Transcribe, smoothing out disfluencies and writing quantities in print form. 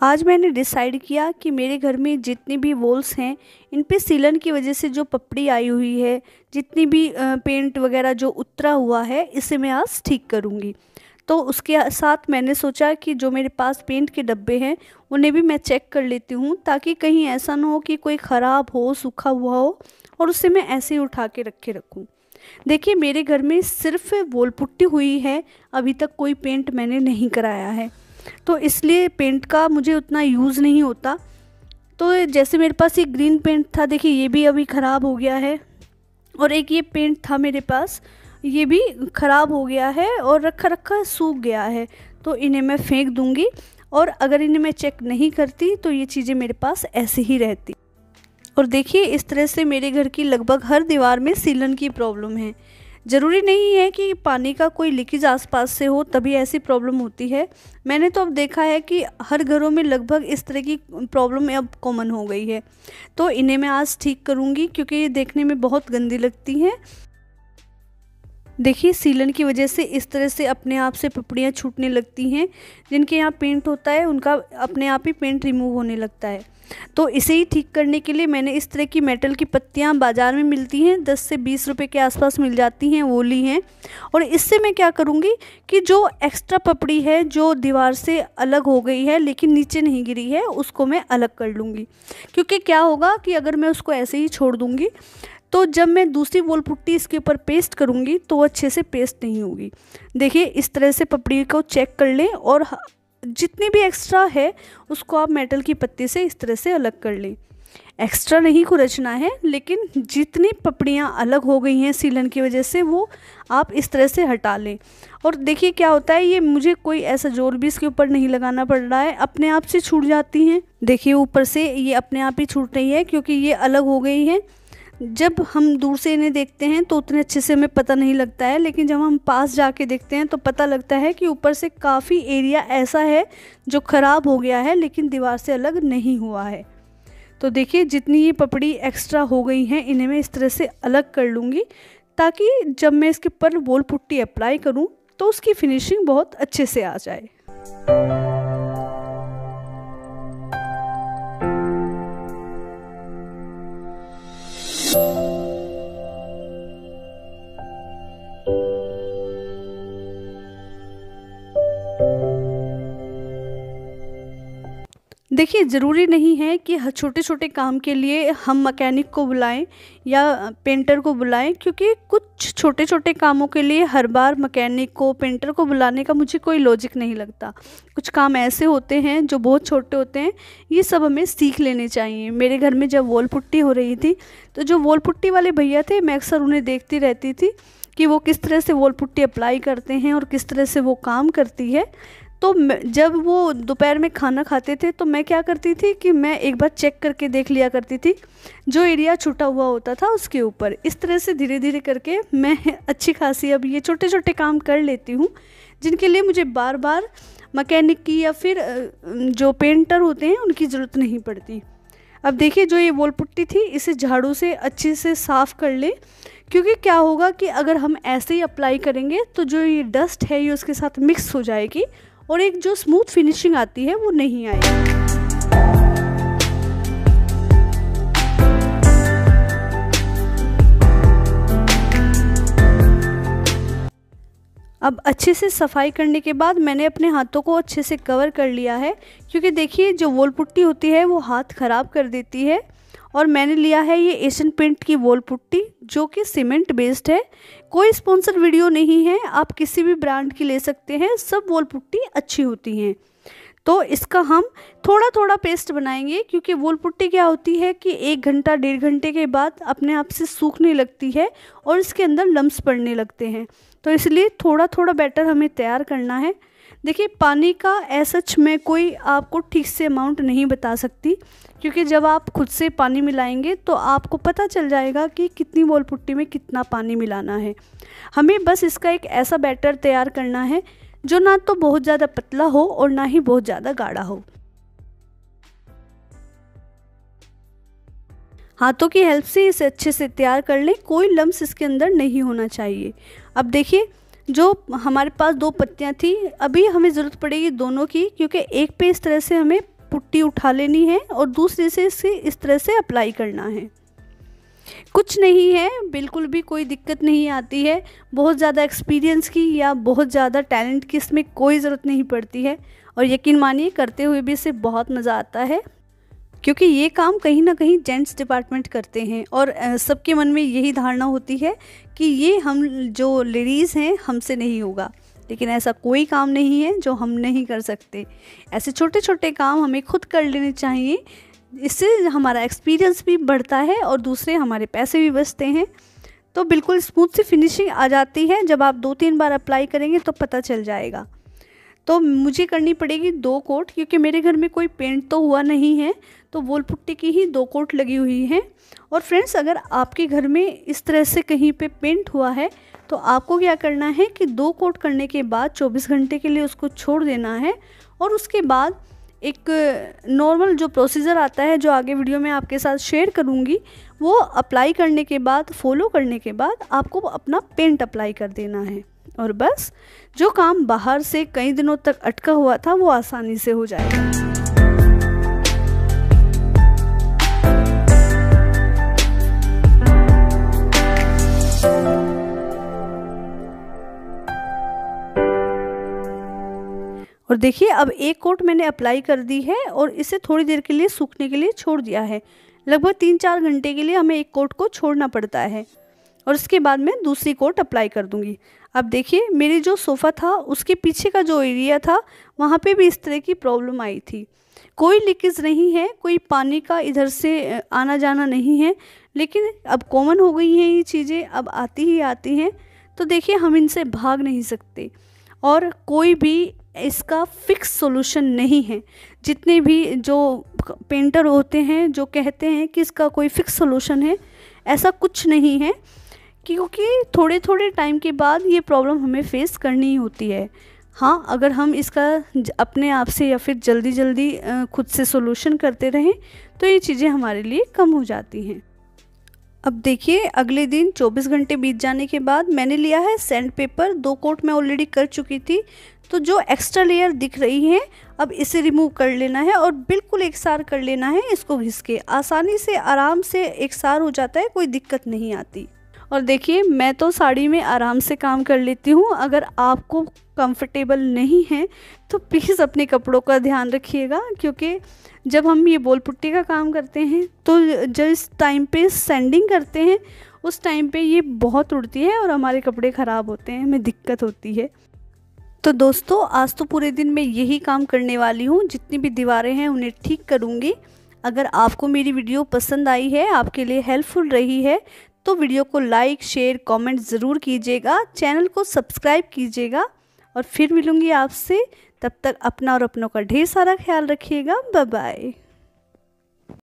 आज मैंने डिसाइड किया कि मेरे घर में जितनी भी वॉल्स हैं इन पे सीलन की वजह से जो पपड़ी आई हुई है, जितनी भी पेंट वगैरह जो उतरा हुआ है, इसे मैं आज ठीक करूँगी। तो उसके साथ मैंने सोचा कि जो मेरे पास पेंट के डब्बे हैं उन्हें भी मैं चेक कर लेती हूँ, ताकि कहीं ऐसा ना हो कि कोई ख़राब हो, सूखा हुआ हो और उसे मैं ऐसे ही उठा के रखे रखूँ। देखिए, मेरे घर में सिर्फ वॉल पुट्टी हुई है, अभी तक कोई पेंट मैंने नहीं कराया है, तो इसलिए पेंट का मुझे उतना यूज़ नहीं होता। तो जैसे मेरे पास ये ग्रीन पेंट था, देखिए ये भी अभी ख़राब हो गया है, और एक ये पेंट था मेरे पास, ये भी ख़राब हो गया है और रखा रखा सूख गया है। तो इन्हें मैं फेंक दूंगी, और अगर इन्हें मैं चेक नहीं करती तो ये चीज़ें मेरे पास ऐसे ही रहती। और देखिए, इस तरह से मेरे घर की लगभग हर दीवार में सीलन की प्रॉब्लम है। ज़रूरी नहीं है कि पानी का कोई लीकेज आसपास से हो तभी ऐसी प्रॉब्लम होती है। मैंने तो अब देखा है कि हर घरों में लगभग इस तरह की प्रॉब्लम अब कॉमन हो गई है। तो इन्हें मैं आज ठीक करूँगी, क्योंकि ये देखने में बहुत गंदी लगती हैं। देखिए, सीलन की वजह से इस तरह से अपने आप से पपड़ियाँ छूटने लगती हैं। जिनके यहाँ पेंट होता है उनका अपने आप ही पेंट रिमूव होने लगता है। तो इसे ही ठीक करने के लिए मैंने इस तरह की मेटल की पत्तियाँ बाज़ार में मिलती हैं, 10 से 20 रुपए के आसपास मिल जाती हैं, वो ली हैं। और इससे मैं क्या करूँगी कि जो एक्स्ट्रा पपड़ी है जो दीवार से अलग हो गई है लेकिन नीचे नहीं गिरी है, उसको मैं अलग कर लूँगी। क्योंकि क्या होगा कि अगर मैं उसको ऐसे ही छोड़ दूँगी तो जब मैं दूसरी वॉल पुट्टी इसके ऊपर पेस्ट करूँगी तो वो अच्छे से पेस्ट नहीं होगी। देखिए, इस तरह से पपड़ी को चेक कर लें, और जितनी भी एक्स्ट्रा है उसको आप मेटल की पत्ती से इस तरह से अलग कर लें। एक्स्ट्रा नहीं खुरचना है, लेकिन जितनी पपड़ियाँ अलग हो गई हैं सीलन की वजह से, वो आप इस तरह से हटा लें। और देखिए क्या होता है, ये मुझे कोई ऐसा जोर भी इसके ऊपर नहीं लगाना पड़ रहा है, अपने आप से छूट जाती हैं। देखिए, ऊपर से ये अपने आप ही छूट रही है क्योंकि ये अलग हो गई है। जब हम दूर से इन्हें देखते हैं तो उतने अच्छे से हमें पता नहीं लगता है, लेकिन जब हम पास जाके देखते हैं तो पता लगता है कि ऊपर से काफ़ी एरिया ऐसा है जो ख़राब हो गया है लेकिन दीवार से अलग नहीं हुआ है। तो देखिए, जितनी ये पपड़ी एक्स्ट्रा हो गई हैं इन्हें मैं इस तरह से अलग कर लूँगी, ताकि जब मैं इसके ऊपर वॉल पुट्टी अप्लाई करूँ तो उसकी फिनिशिंग बहुत अच्छे से आ जाए। देखिए, ज़रूरी नहीं है कि हर छोटे छोटे काम के लिए हम मैकेनिक को बुलाएं या पेंटर को बुलाएं, क्योंकि कुछ छोटे छोटे कामों के लिए हर बार मैकेनिक को, पेंटर को बुलाने का मुझे कोई लॉजिक नहीं लगता। कुछ काम ऐसे होते हैं जो बहुत छोटे होते हैं, ये सब हमें सीख लेने चाहिए। मेरे घर में जब वॉल पुट्टी हो रही थी तो जो वॉल पुट्टी वाले भैया थे, मैं अक्सर उन्हें देखती रहती थी कि वो किस तरह से वॉल पुट्टी अप्लाई करते हैं और किस तरह से वो काम करती है। तो जब वो दोपहर में खाना खाते थे तो मैं क्या करती थी कि मैं एक बार चेक करके देख लिया करती थी जो एरिया छूटा हुआ होता था उसके ऊपर। इस तरह से धीरे धीरे करके मैं अच्छी खासी अब ये छोटे छोटे काम कर लेती हूँ, जिनके लिए मुझे बार बार मैकेनिक की या फिर जो पेंटर होते हैं उनकी ज़रूरत नहीं पड़ती। अब देखिए, जो ये वॉल पुट्टी थी इसे झाड़ू से अच्छे से साफ़ कर ले, क्योंकि क्या होगा कि अगर हम ऐसे ही अप्लाई करेंगे तो जो ये डस्ट है ये उसके साथ मिक्स हो जाएगी और एक जो स्मूथ फिनिशिंग आती है वो नहीं आएगी। अब अच्छे से सफाई करने के बाद मैंने अपने हाथों को अच्छे से कवर कर लिया है, क्योंकि देखिए जो वॉल पुट्टी होती है वो हाथ ख़राब कर देती है। और मैंने लिया है ये एशियन पेंट की वॉल पुट्टी, जो कि सीमेंट बेस्ड है। कोई स्पॉन्सर वीडियो नहीं है, आप किसी भी ब्रांड की ले सकते हैं, सब वॉल पुट्टी अच्छी होती हैं। तो इसका हम थोड़ा थोड़ा पेस्ट बनाएंगे, क्योंकि वॉल पुट्टी क्या होती है कि 1 घंटा 1.5 घंटे के बाद अपने आप से सूखने लगती है और इसके अंदर लम्स पड़ने लगते हैं। तो इसलिए थोड़ा थोड़ा बैटर हमें तैयार करना है। देखिए, पानी का सच में कोई आपको ठीक से अमाउंट नहीं बता सकती, क्योंकि जब आप खुद से पानी मिलाएंगे तो आपको पता चल जाएगा कि कितनी वॉल पुट्टी में कितना पानी मिलाना है। हमें बस इसका एक ऐसा बैटर तैयार करना है जो ना तो बहुत ज़्यादा पतला हो और ना ही बहुत ज़्यादा गाढ़ा हो। हाथों की हेल्प से इसे अच्छे से तैयार कर लें, कोई लम्स इसके अंदर नहीं होना चाहिए। अब देखिए, जो हमारे पास 2 पत्तियां थी, अभी हमें ज़रूरत पड़ेगी दोनों की, क्योंकि एक पे इस तरह से हमें पुट्टी उठा लेनी है और दूसरे से इसे इस तरह से अप्लाई करना है। कुछ नहीं है, बिल्कुल भी कोई दिक्कत नहीं आती है। बहुत ज़्यादा एक्सपीरियंस की या बहुत ज़्यादा टैलेंट की इसमें कोई ज़रूरत नहीं पड़ती है। और यकीन मानिए करते हुए भी इसे बहुत मज़ा आता है, क्योंकि ये काम कहीं ना कहीं जेंट्स डिपार्टमेंट करते हैं और सबके मन में यही धारणा होती है कि ये हम जो लेडीज़ हैं हमसे नहीं होगा। लेकिन ऐसा कोई काम नहीं है जो हम नहीं कर सकते। ऐसे छोटे छोटे काम हमें खुद कर लेने चाहिए। इससे हमारा एक्सपीरियंस भी बढ़ता है और दूसरे हमारे पैसे भी बचते हैं। तो बिल्कुल स्मूथ सी फिनिशिंग आ जाती है। जब आप 2-3 बार अप्लाई करेंगे तो पता चल जाएगा। तो मुझे करनी पड़ेगी 2 कोट, क्योंकि मेरे घर में कोई पेंट तो हुआ नहीं है, तो वॉल पुट्टी की ही 2 कोट लगी हुई हैं। और फ्रेंड्स, अगर आपके घर में इस तरह से कहीं पे पेंट हुआ है तो आपको क्या करना है कि 2 कोट करने के बाद 24 घंटे के लिए उसको छोड़ देना है। और उसके बाद एक नॉर्मल जो प्रोसीजर आता है, जो आगे वीडियो में आपके साथ शेयर करूँगी, वो अप्लाई करने के बाद, फॉलो करने के बाद आपको अपना पेंट अप्लाई कर देना है। और बस जो काम बाहर से कई दिनों तक अटका हुआ था वो आसानी से हो जाएगा। और देखिए, अब 1 कोट मैंने अप्लाई कर दी है और इसे थोड़ी देर के लिए सूखने के लिए छोड़ दिया है। लगभग 3-4 घंटे के लिए हमें 1 कोट को छोड़ना पड़ता है और उसके बाद मैं दूसरी कोट अप्लाई कर दूंगी। अब देखिए, मेरी जो सोफ़ा था उसके पीछे का जो एरिया था वहाँ पे भी इस तरह की प्रॉब्लम आई थी। कोई लीकेज नहीं है, कोई पानी का इधर से आना जाना नहीं है, लेकिन अब कॉमन हो गई हैं ये चीज़ें, अब आती ही आती हैं। तो देखिए, हम इनसे भाग नहीं सकते और कोई भी इसका फिक्स सॉल्यूशन नहीं है। जितने भी जो पेंटर होते हैं जो कहते हैं कि इसका कोई फिक्स सॉल्यूशन है, ऐसा कुछ नहीं है, क्योंकि थोड़े थोड़े टाइम के बाद ये प्रॉब्लम हमें फेस करनी ही होती है। हाँ, अगर हम इसका अपने आप से या फिर जल्दी जल्दी खुद से सॉल्यूशन करते रहें तो ये चीज़ें हमारे लिए कम हो जाती हैं। अब देखिए, अगले दिन 24 घंटे बीत जाने के बाद मैंने लिया है सैंड पेपर। 2 कोट मैं ऑलरेडी कर चुकी थी, तो जो एक्स्ट्रा लेयर दिख रही है अब इसे रिमूव कर लेना है और बिल्कुल एकसार कर लेना है। इसको घिस के आसानी से, आराम से एकसार हो जाता है, कोई दिक्कत नहीं आती। और देखिए, मैं तो साड़ी में आराम से काम कर लेती हूँ। अगर आपको कंफर्टेबल नहीं है तो प्लीज़ अपने कपड़ों का ध्यान रखिएगा, क्योंकि जब हम ये बॉल पुट्टी का काम करते हैं तो जिस टाइम पे सैंडिंग करते हैं उस टाइम पे ये बहुत उड़ती है और हमारे कपड़े ख़राब होते हैं, हमें दिक्कत होती है। तो दोस्तों, आज तो पूरे दिन मैं यही काम करने वाली हूँ। जितनी भी दीवारें हैं उन्हें ठीक करूँगी। अगर आपको मेरी वीडियो पसंद आई है, आपके लिए हेल्पफुल रही है, तो वीडियो को लाइक, शेयर, कमेंट ज़रूर कीजिएगा। चैनल को सब्सक्राइब कीजिएगा और फिर मिलूँगी आपसे। तब तक अपना और अपनों का ढेर सारा ख्याल रखिएगा। Bye bye.